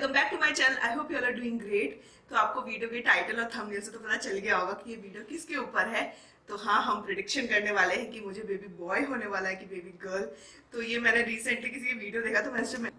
Welcome back to my channel. I hope you are doing great. तो आपको video के title और thumbnail से तो पता चल गया होगा कि ये वीडियो किसके ऊपर है। तो हाँ, हम प्रिडिक्शन करने वाले हैं कि मुझे बेबी बॉय होने वाला है कि बेबी गर्ल। तो ये मैंने रिसेंटली किसी वीडियो देखा तो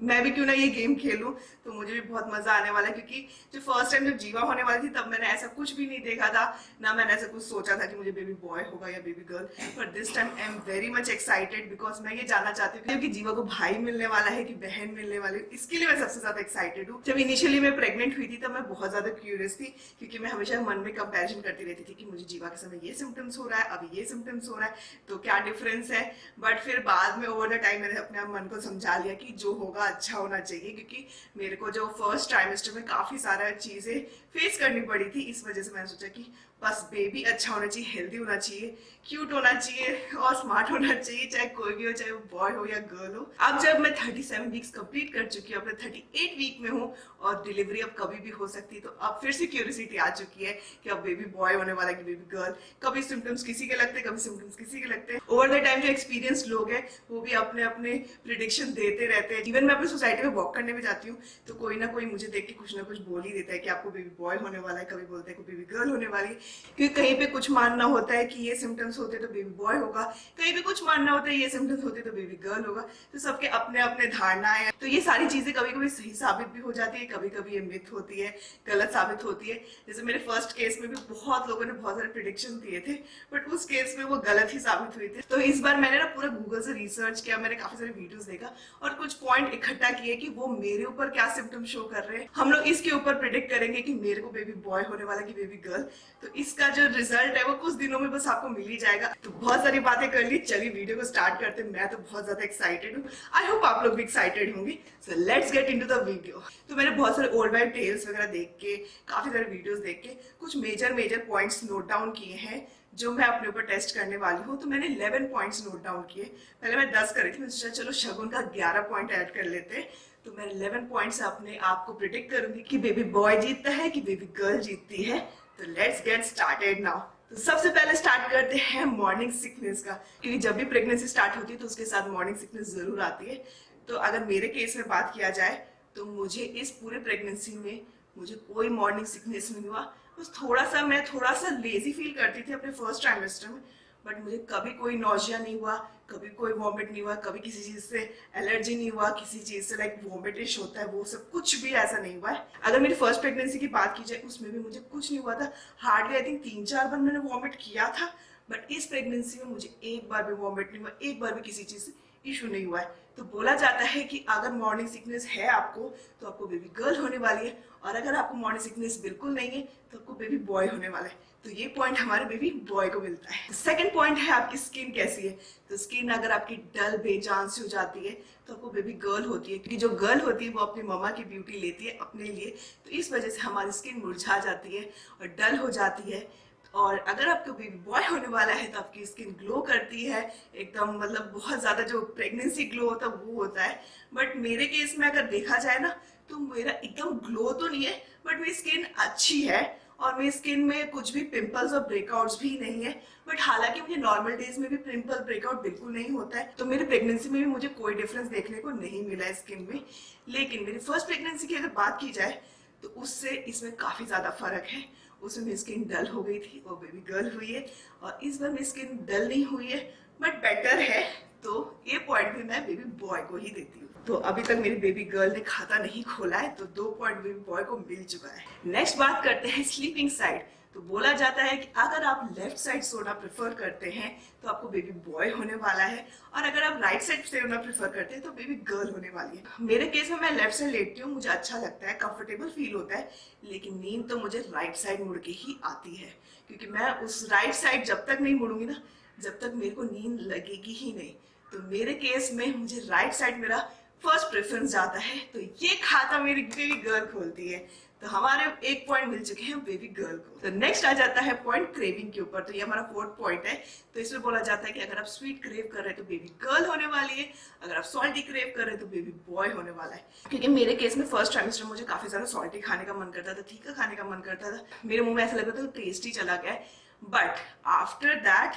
मैं भी क्यों ना ये गेम खेलूं, तो मुझे भी बहुत मजा आने वाला है। क्योंकि जो फर्स्ट टाइम जब जीवा होने वाली थी तब मैंने ऐसा कुछ भी नहीं देखा था, ना मैंने ऐसा कुछ सोचा था कि मुझे बेबी बॉय होगा या baby girl. But this time I am very much excited because मैं ये जानना चाहती हूँ कि जीवा को भाई मिलने वाला है कि बहन मिलने वाली है। इसके लिए मैं सबसे ज्यादा एक्साइटेड हूँ। जब इनिशियली मैं प्रेग्नेंट हुई थी तब मैं बहुत ज्यादा क्यूरियस थी, क्योंकि मैं हमेशा मन में कंपैरिजन करती रहती थी कि मुझे जीवा के समय ये सिम्टम्स हो रहा है, अभी ये सिम्टम्स हो रहा है, तो क्या डिफरेंस है। बट फिर बाद में ओवर द टाइम मैंने अपने मन को समझा लिया कि जो होगा अच्छा होना चाहिए। क्योंकि मेरे को जो फर्स्ट ट्राइमेस्टर में काफी सारा चीजें फेस करनी पड़ी थी, इस वजह से मैंने सोचा कि बस बेबी अच्छा होना चाहिए, हेल्दी होना चाहिए, क्यूट होना चाहिए और स्मार्ट होना चाहिए, चाहे कोई भी हो, चाहे वो बॉय हो या गर्ल हो। अब जब मैं 37 वीक्स कंप्लीट कर चुकी हूँ, अपने 38 वीक में हूँ और डिलीवरी अब कभी भी हो सकती है, तो अब फिर से क्यूरियोसिटी आ चुकी है कि अब बेबी बॉय होने वाला है कि बेबी गर्ल। कभी सिम्टम्स किसी के लगते हैं, कभी सिम्टम्स किसी के लगते हैं। ओवर द टाइम जो एक्सपीरियंस लोग हैं वो भी अपने अपने प्रिडिक्शन देते रहते हैं। इवन मैं अपनी सोसाइटी में वॉक करने में जाती हूँ तो कोई ना कोई मुझे देख के कुछ ना कुछ बोल ही देता है कि आपको बेबी बॉय होने वाला है, कभी बोलते हैं कि बेबी गर्ल होने वाली है। क्योंकि कहीं पे कुछ मानना होता है कि ये सिम्टम्स होते तो बेबी बॉय होगा, कहीं पे कुछ मानना होता है ये सिम्टम्स होते तो बेबी गर्ल होगा। तो सबके अपने अपने धारणाएं हैं। तो ये सारी चीजें कभी कभी सही साबित भी हो जाती है, कभी कभी ये मिथ होती है, गलत साबित होती है। जैसे मेरे फर्स्ट केस में भी बहुत लोगों ने बहुत सारे प्रिडिक्शन दिए थे, बट उस केस में वो गलत ही साबित हुए थे। तो इस बार मैंने ना पूरा गूगल से रिसर्च किया, मैंने काफी सारे वीडियोस देखा और कुछ पॉइंट इकट्ठा किए कि वो मेरे ऊपर क्या सिम्टम शो कर रहे हैं। हम लोग इसके ऊपर प्रिडिक्ट करेंगे कि मेरे को बेबी बॉय होने वाला कि बेबी गर्ल। तो इसका जो रिजल्ट है वो कुछ दिनों में बस आपको मिल ही जाएगा। तो बहुत सारी बातें कर ली, चलिए वीडियो को स्टार्ट करते हैं। मैं तो बहुत ज्यादा एक्साइटेड हूँ, आई होप आप लोग भी एक्साइटेड होंगे। So let's get into the video. तो मैंने बहुत सारे ओल्ड वाइड टेल्स वगैरह देख के, काफी सारे वीडियोस देख के कुछ मेजर पॉइंट्स नोट डाउन किए हैं जो मैं अपने ऊपर टेस्ट करने वाली हूँ। तो मैंने 11 पॉइंट्स नोट डाउन किए। पहले मैं 10 कर रही थी, मैं सोचा चलो शगुन का 11 पॉइंट ऐड कर लेते हैं। तो मैं 11 पॉइंट से अपने आप को प्रिडिक्ट करूंगी कि बेबी बॉय जीतता है कि बेबी गर्ल जीतती है। तो लेट्स गेट स्टार्टेड नाउ। तो सबसे पहले स्टार्ट करते हैं मॉर्निंग सिकनेस का, क्योंकि जब भी प्रेगनेंसी स्टार्ट होती है तो उसके साथ मॉर्निंग सिकनेस जरूर आती है। तो अगर मेरे केस में बात किया जाए तो मुझे इस पूरे प्रेगनेंसी में मुझे कोई मॉर्निंग सिकनेस नहीं हुआ। बस मैं थोड़ा सा लेजी फील करती थी अपने फर्स्ट ट्राइमेस्टर में, बट मुझे कभी कोई नॉजिया नहीं हुआ, कभी कोई वॉमिट नहीं हुआ, कभी किसी चीज से एलर्जी नहीं हुआ, किसी चीज से लाइक वॉमिटिश होता है वो सब कुछ भी ऐसा नहीं हुआ है। अगर मेरी फर्स्ट प्रेगनेंसी की बात की जाए उसमें भी मुझे कुछ नहीं हुआ था। हार्डली आई थिंक 3-4 बार मैंने वॉमिट किया था, बट इस प्रेगनेंसी में मुझे एक बार भी वॉमिट नहीं हुआ, एक बार भी किसी चीज से इशू नहीं हुआ है। तो बोला जाता है कि अगर मॉर्निंग सिकनेस है आपको तो आपको बेबी गर्ल होने वाली है, और अगर आपको मॉर्निंग सिकनेस बिल्कुल नहीं है तो आपको बेबी बॉय होने वाला है। तो ये पॉइंट हमारे बेबी बॉय को मिलता है। सेकंड पॉइंट है आपकी स्किन कैसी है। तो स्किन अगर आपकी डल बेजान सी हो जाती है तो आपको बेबी गर्ल होती है, क्योंकि जो गर्ल होती है वो अपनी मम्मा की ब्यूटी लेती है अपने लिए। तो इस वजह से हमारी स्किन मुरझा जाती है और डल हो जाती है। और अगर आपको बेबी बॉय होने वाला है तो आपकी स्किन ग्लो करती है एकदम, मतलब बहुत ज्यादा जो प्रेगनेंसी ग्लो होता है वो होता है। बट मेरे केस में अगर देखा जाए ना तो मेरा एकदम ग्लो तो नहीं है, बट मेरी स्किन अच्छी है और मेरी स्किन में कुछ भी पिंपल्स और ब्रेकआउट्स भी नहीं है। बट हालांकि मुझे नॉर्मल डेज में भी पिंपल ब्रेकआउट बिल्कुल नहीं होता है, तो मेरी प्रेगनेंसी में भी मुझे कोई डिफरेंस देखने को नहीं मिला है स्किन में। लेकिन मेरी फर्स्ट प्रेगनेंसी की अगर बात की जाए तो उससे इसमें काफी ज्यादा फर्क है। उसमें मेरी स्किन डल हो गई थी और बेबी गर्ल हुई है, और इस बार मेरी स्किन डल नहीं हुई है बट बेटर है। तो ये पॉइंट भी मैं बेबी बॉय को ही देती हूँ। तो अभी तक मेरी बेबी गर्ल ने खाता नहीं खोला है, तो 2 पॉइंट बेबी बॉय को मिल चुका है। नेक्स्ट बात करते हैं स्लीपिंग साइड। तो बोला जाता है कि अगर आप लेफ्ट साइड सोना प्रेफर करते हैं तो आपको बेबी बॉय होने वाला है, और अगर आप राइट साइड सोना प्रेफर करते हैं तो बेबी गर्ल होने वाली है। मेरे केस में मैं लेफ्ट साइड लेटती हूँ, मुझे अच्छा लगता है, कंफर्टेबल फील होता है, लेकिन नींद तो मुझे राइट साइड मुड़ के ही आती है। क्योंकि मैं उस राइट साइड जब तक नहीं मुड़ूंगी ना, जब तक मेरे को नींद लगेगी ही नहीं। तो मेरे केस में मुझे राइट साइड मेरा फर्स्ट प्रेफरेंस जाता है, तो ये खाता मेरी बेबी गर्ल खोलती है। तो हमारे 1 पॉइंट मिल चुके हैं बेबी गर्ल को। तो नेक्स्ट आ जाता है पॉइंट क्रेविंग के ऊपर। तो ये हमारा 4th पॉइंट है। तो इसमें बोला जाता है कि अगर आप स्वीट क्रेव कर रहे हैं तो बेबी गर्ल होने वाली है, अगर आप सॉल्टी क्रेव कर रहे हैं तो बेबी बॉय होने वाला है। क्योंकि मेरे केस में फर्स्ट ट्राइमेस्टर मुझे काफी ज्यादा सॉल्टी खाने का मन करता था, तीखा खाने का मन करता था, मेरे मुंह में ऐसा लगता था टेस्ट ही चला गया। बट आफ्टर दैट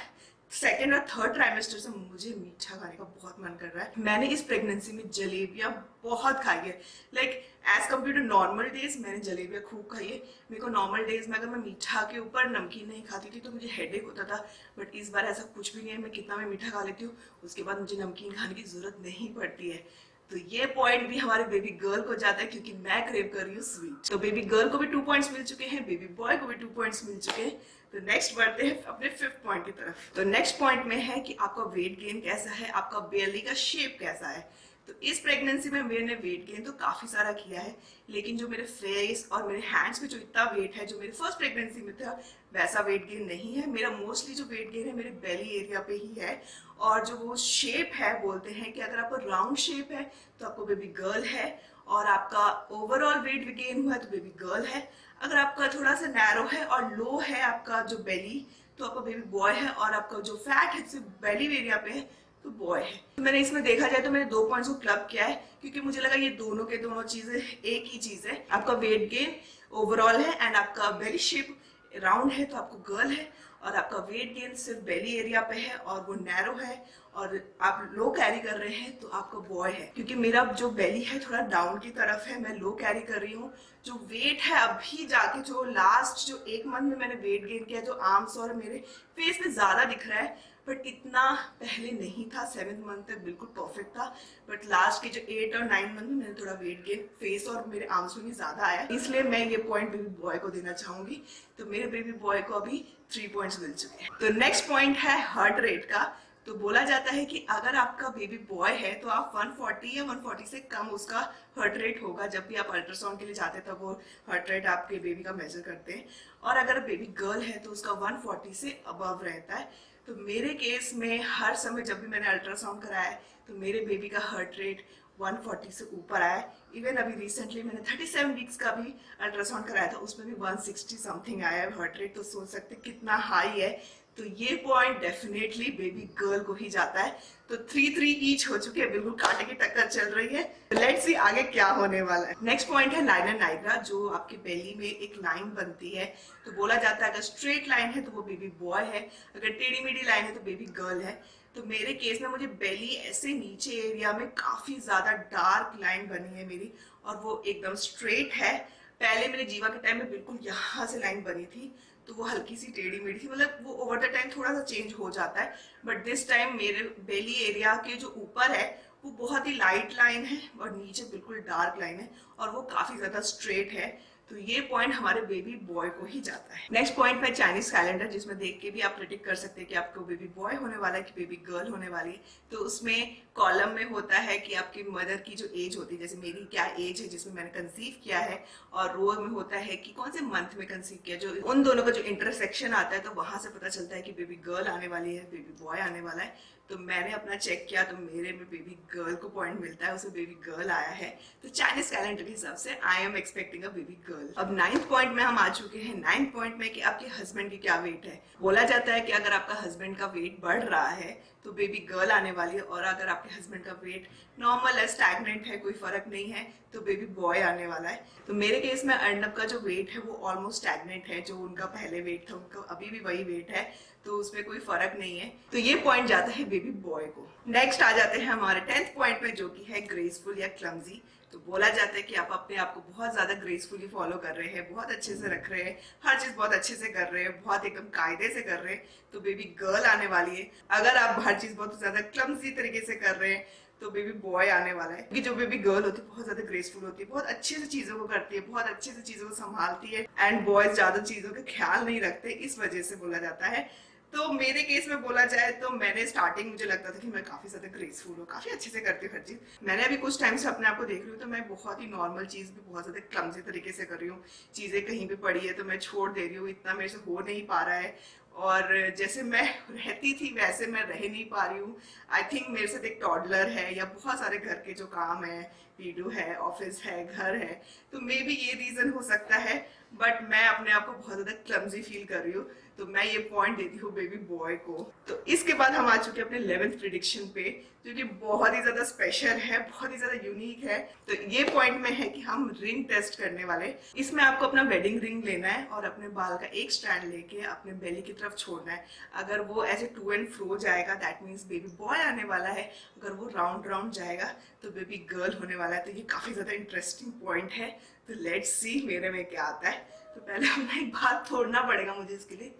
सेकेंड और थर्ड ट्राइमेस्टर से मुझे मीठा खाने का बहुत मन कर रहा है। मैंने इस प्रेगनेंसी में जलेबियां बहुत खाई है, like as compared to normal days मैंने जलेबियां खूब खाई है। मेरे को नॉर्मल डेज में अगर मैं मीठा के ऊपर नमकीन नहीं खाती थी तो मुझे हेडेक होता था, बट इस बार ऐसा कुछ भी नहीं है। मैं कितना मैं मीठा खा लेती हूँ, उसके बाद मुझे नमकीन खाने की जरूरत नहीं पड़ती है। तो ये पॉइंट भी हमारे बेबी गर्ल को जाता है क्योंकि मैं क्रेव कर रही हूँ स्वीट। तो बेबी गर्ल को भी 2 पॉइंट्स मिल चुके हैं, बेबी बॉय को भी 2 पॉइंट्स मिल चुके हैं। तो नेक्स्ट बढ़ते हैं अपने 5th पॉइंट की तरफ। तो नेक्स्ट पॉइंट में है कि आपका वेट गेन कैसा है, आपका बेली का शेप कैसा है। तो इस प्रेगनेंसी में मैंने वेट गेन तो काफी सारा किया है, लेकिन जो मेरे फेस और मेरे हैंड्स पे जो इतना वेट है जो मेरे फर्स्ट प्रेगनेंसी में था वैसा वेट गेन नहीं है। मेरा मोस्टली जो वेट गेन है मेरे बेली एरिया पे ही है। और जो वो शेप है, बोलते हैं कि अगर आपको राउंड शेप है तो आपको बेबी गर्ल है, और आपका ओवरऑल वेट गेन हुआ है तो बेबी गर्ल है। अगर आपका थोड़ा सा नैरो है और लो है आपका जो बेली तो आपका बेबी बॉय है, और आपका जो फैट है सिर्फ बेली एरिया पे है तो बॉय है। तो मैंने इसमें देखा जाए तो मैंने 2 पॉइंट्स को क्लब किया है क्योंकि मुझे लगा ये दोनों के दोनों चीजें एक ही चीज है। आपका वेट गेन ओवरऑल है एंड आपका बेली शेप राउंड है तो आपको गर्ल है, और आपका वेट गेन सिर्फ बेली एरिया पे है और वो नैरो है और आप लो कैरी कर रहे हैं तो आपका बॉय है। क्योंकि मेरा जो बेली है थोड़ा डाउन की तरफ है, मैं लो कैरी कर रही हूँ। जो वेट है अभी जाके जो लास्ट जो 1 मंथ में मैंने वेट गेन किया, जो आर्म्स और मेरे फेस पे ज्यादा दिख रहा है, बट इतना पहले नहीं था। 7th मंथ तक बिल्कुल परफेक्ट था, बट लास्ट के जो 8 और 9 मंथ में मैंने थोड़ा वेट गेन फेस और मेरे आर्म्स में भी ज्यादा आया, इसलिए मैं ये पॉइंट बेबी बॉय को देना चाहूंगी। तो मेरे बेबी बॉय को अभी 3 पॉइंट्स मिल चुके हैं। तो नेक्स्ट पॉइंट है हार्ट रेट का। तो बोला जाता है कि अगर आपका बेबी बॉय है तो आप 140 या 140 से कम उसका हार्ट रेट होगा। जब भी आप अल्ट्रासाउंड के लिए जाते हैं तब वो हार्ट रेट आपके बेबी का मेजर करते हैं, और अगर बेबी गर्ल है तो उसका 140 से अबव रहता है। तो मेरे केस में हर समय जब भी मैंने अल्ट्रासाउंड कराया है तो मेरे बेबी का हार्ट रेट 140 से ऊपर आया है। इवन अभी रिसेंटली मैंने 37 वीक्स का भी अल्ट्रासाउंड कराया था, उसमें भी 160 समथिंग आया है हार्ट रेट। तो सोच सकते कितना हाई है। तो ये पॉइंट डेफिनेटली बेबी गर्ल को ही जाता है। तो 3-3 ईच हो चुके हैं, बिल्कुल कांटे की टक्कर चल रही है। लेट्स सी आगे क्या होने वाला है। नेक्स्ट पॉइंट है लाइन एंड नाइग्रा, जो आपकी बेली में एक लाइन बनती है। तो बोला जाता है अगर स्ट्रेट लाइन है तो वो बेबी बॉय है, अगर टेढ़ी मेढ़ी लाइन है तो बेबी गर्ल है। तो मेरे केस में मुझे बेली ऐसे नीचे एरिया में काफी ज्यादा डार्क लाइन बनी है मेरी, और वो एकदम स्ट्रेट है। पहले मेरे जीवा के टाइम में बिल्कुल यहाँ से लाइन बनी थी, तो वो हल्की सी टेढ़ी मेढ़ी थी। मतलब वो ओवर द टाइम थोड़ा सा चेंज हो जाता है, बट दिस टाइम मेरे बेली एरिया के जो ऊपर है वो बहुत ही लाइट लाइन है और नीचे बिल्कुल डार्क लाइन है, और वो काफी ज्यादा स्ट्रेट है। तो ये पॉइंट हमारे बेबी बॉय को ही जाता है। नेक्स्ट पॉइंट है चाइनीज कैलेंडर, जिसमें देख के भी आप प्रेडिक्ट कर सकते हैं कि आपको बेबी बॉय होने वाला है कि बेबी गर्ल होने वाली है। तो उसमें कॉलम में होता है कि आपकी मदर की जो एज होती है, जैसे मेरी क्या एज है जिसमें मैंने कंसीव किया है, और रो में होता है कि कौन से मंथ में कंसीव किया। जो उन दोनों का जो इंटरसेक्शन आता है तो वहां से पता चलता है कि बेबी गर्ल आने वाली है, बेबी बॉय आने वाला है। तो मैंने अपना चेक किया तो मेरे में बेबी गर्ल को पॉइंट मिलता है, उसे बेबी गर्ल आया है। तो चाइनीज कैलेंडर के हिसाब से I am expecting a baby girl. अब 9th पॉइंट में हम आ चुके हैं। 9th पॉइंट में कि आपके हस्बैंड की क्या वेट है। बोला जाता है कि अगर आपका हस्बैंड का वेट बढ़ रहा है तो बेबी गर्ल आने वाली है, और अगर आपके हस्बैंड का वेट नॉर्मल है, स्टैग्नेंट है, कोई फर्क नहीं है, तो बेबी बॉय आने वाला है। तो मेरे केस में अर्नब का जो वेट है वो ऑलमोस्ट स्टैग्नेंट है। जो उनका पहले वेट था उनका अभी भी वही वेट है, तो उसमें कोई फर्क नहीं है। तो ये पॉइंट जाता है बेबी बॉय को। नेक्स्ट आ जाते हैं हमारे 10th पॉइंट में, जो कि है ग्रेसफुल या क्लमजी। तो बोला जाता है कि आप अपने आप को बहुत ज्यादा ग्रेसफुली फॉलो कर रहे हैं, बहुत अच्छे से रख रहे हैं, हर चीज बहुत अच्छे से कर रहे हैं, बहुत एकदम कायदे से कर रहे हैं, तो बेबी गर्ल आने वाली है। अगर आप हर चीज बहुत ज्यादा क्लमजी तरीके से कर रहे हैं तो बेबी बॉय आने वाला है। क्योंकि जो बेबी गर्ल होती है बहुत ज्यादा ग्रेसफुल होती है, बहुत अच्छे से चीजों को करती है, बहुत अच्छे से चीजों को संभालती है, एंड बॉयज ज्यादा चीजों का ख्याल नहीं रखते, इस वजह से बोला जाता है। तो मेरे केस में बोला जाए तो मैंने स्टार्टिंग मुझे लगता था कि मैं काफी ज्यादा ग्रेसफुल हूँ, काफी अच्छे से करती हूँ हर चीज। मैंने अभी कुछ टाइम से अपने आप को देख रही हूँ तो मैं बहुत ही नॉर्मल चीज भी बहुत ज्यादा क्लमजी तरीके से कर रही हूँ। चीजें कहीं भी पड़ी है तो मैं छोड़ दे रही हूँ, इतना मेरे से हो नहीं पा रहा है, और जैसे मैं रहती थी वैसे मैं रह नहीं पा रही हूँ। आई थिंक मेरे साथ एक टॉडलर है या बहुत सारे घर के जो काम है, वीडियो है, ऑफिस है, घर है, तो मे बी ये रीजन हो सकता है। बट मैं अपने आप को बहुत ज्यादा क्लमजी फील कर रही हूँ, तो मैं ये पॉइंट देती हूँ बेबी बॉय को। तो इसके बाद हम आ चुके हैं अपने 11th प्रिडिक्शन पे, जो कि बहुत ही ज्यादा स्पेशल है, बहुत ही ज्यादा यूनिक है। तो ये पॉइंट में है कि हम रिंग टेस्ट करने वाले। इसमें आपको अपना वेडिंग रिंग लेना है और अपने बाल का एक स्टैंड लेके अपने बेली की तरफ तरफ छोड़ना है। अगर वो ऐसे टू एंड फ्रो जाएगा दैट मीन्स बेबी बॉय आने वाला है, अगर वो राउंड राउंड जाएगा तो बेबी गर्ल होने वाला है। तो ये काफ़ी ज़्यादा इंटरेस्टिंग पॉइंट है। तो लेट्स सी मेरे में क्या आता है। तो पहले अपना एक बाल तोड़ना पड़ेगा मुझे इसके लिए,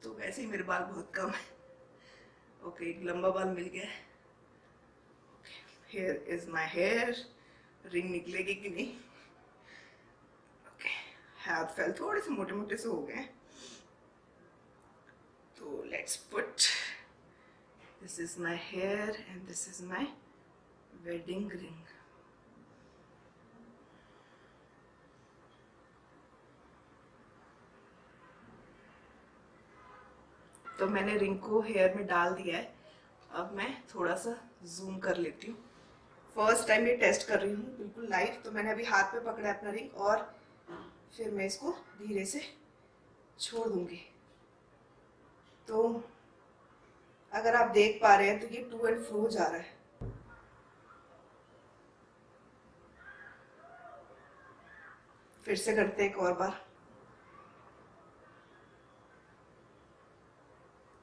तो वैसे ही मेरे बाल बहुत कम है। ओके, एक लंबा बाल मिल गया है। Hair is my hair, ring निकलेगी कि नहीं। ओके, हाथ फैल थोड़े से मोटे मोटे से हो गए हैं। तो let's put, this is my hair and this is my wedding ring. तो मैंने रिंग को हेयर में डाल दिया है। अब मैं थोड़ा सा जूम कर लेती हूँ। फर्स्ट टाइम ये टेस्ट कर रही हूँ बिल्कुल लाइव। तो मैंने अभी हाथ में पकड़ा है अपना रिंग और फिर मैं इसको धीरे से छोड़ दूंगी। तो अगर आप देख पा रहे हैं तो ये टू एंड फ्रो जा रहा है। फिर से करते हैं एक और बार।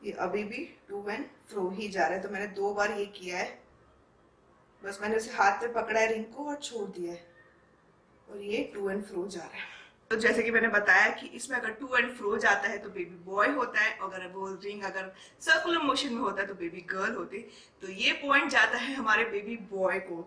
ये अभी भी टू एंड फ्रो ही जा रहा है। तो मैंने 2 बार ये किया है। बस मैंने उसे हाथ में पकड़ा है रिंग को और छोड़ दिया है और ये टू एंड फ्रो जा रहा है। तो जैसे कि मैंने बताया कि इसमें अगर टू एंड फ्रो जाता है तो बेबी बॉय होता है, अगर वो रिंग अगर सर्कुलर मोशन में होता है तो बेबी गर्ल होती। तो ये पॉइंट जाता है हमारे बेबी बॉय को।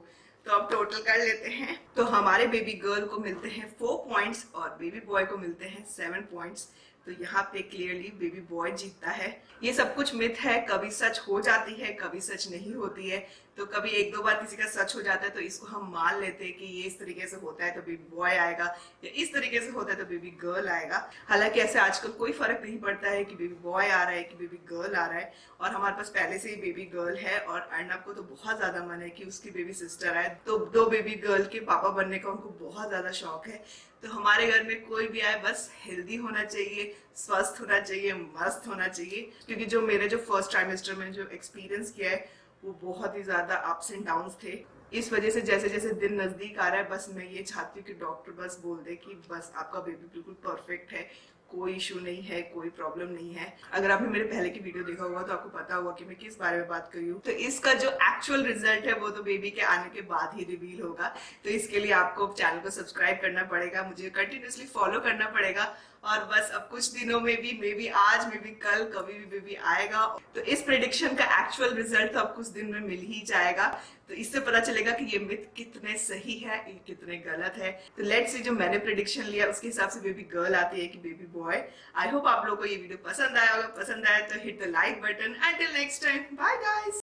तो अब टोटल कर लेते हैं। तो हमारे बेबी गर्ल को मिलते हैं 4 पॉइंट्स और बेबी बॉय को मिलते हैं 7 पॉइंट्स। तो यहाँ पे क्लियरली बेबी बॉय जीतता है। ये सब कुछ मिथ है, कभी सच हो जाती है कभी सच नहीं होती है। तो कभी 1-2 बार किसी का सच हो जाता है तो इसको हम मान लेते हैं कि ये इस तरीके से होता है तो बेबी बॉय आएगा, या इस तरीके से होता है तो बेबी गर्ल आएगा। हालांकि ऐसे आजकल कोई फर्क नहीं पड़ता है कि बेबी बॉय आ रहा है कि बेबी गर्ल आ रहा है। और हमारे पास पहले से ही बेबी गर्ल है और अर्नब को तो बहुत ज्यादा मन है कि उसकी बेबी सिस्टर आए। तो 2 बेबी गर्ल के पापा बनने का उनको बहुत ज्यादा शौक है। तो हमारे घर में कोई भी आए बस हेल्दी होना चाहिए, स्वस्थ होना चाहिए, मस्त होना चाहिए। क्योंकि जो मेरे जो फर्स्ट ट्राइमेस्टर में जो एक्सपीरियंस किया है वो बहुत ही ज्यादा अप्स एंड डाउन्स थे। इस वजह से जैसे जैसे दिन नजदीक आ रहा है बस मैं ये चाहती हूँ कि डॉक्टर बस बोल दे कि बस आपका बेबी बिल्कुल परफेक्ट है, कोई इशू नहीं है, कोई प्रॉब्लम नहीं है। अगर आपने मेरे पहले की वीडियो देखा होगा तो आपको पता होगा कि मैं किस बारे में बात कर रही हूँ। तो इसका जो एक्चुअल रिजल्ट है वो तो बेबी के आने के बाद ही रिवील होगा। तो इसके लिए आपको चैनल को सब्सक्राइब करना पड़ेगा, मुझे कंटिन्यूसली फॉलो करना पड़ेगा। और बस अब कुछ दिनों में भी, मे बी आज, मे बी कल, कभी भी बेबी आएगा। तो इस प्रेडिक्शन का एक्चुअल रिजल्ट तो अब कुछ दिन में मिल ही जाएगा। तो इससे पता चलेगा कि ये मिथ कितने सही है, ये कितने गलत है। तो लेट्स सी, जो मैंने प्रेडिक्शन लिया उसके हिसाब से बेबी गर्ल आती है कि बेबी बॉय। आई होप आप लोगों को ये वीडियो पसंद आया होगा। पसंद आया तो hit the like button. Until next time, bye guys.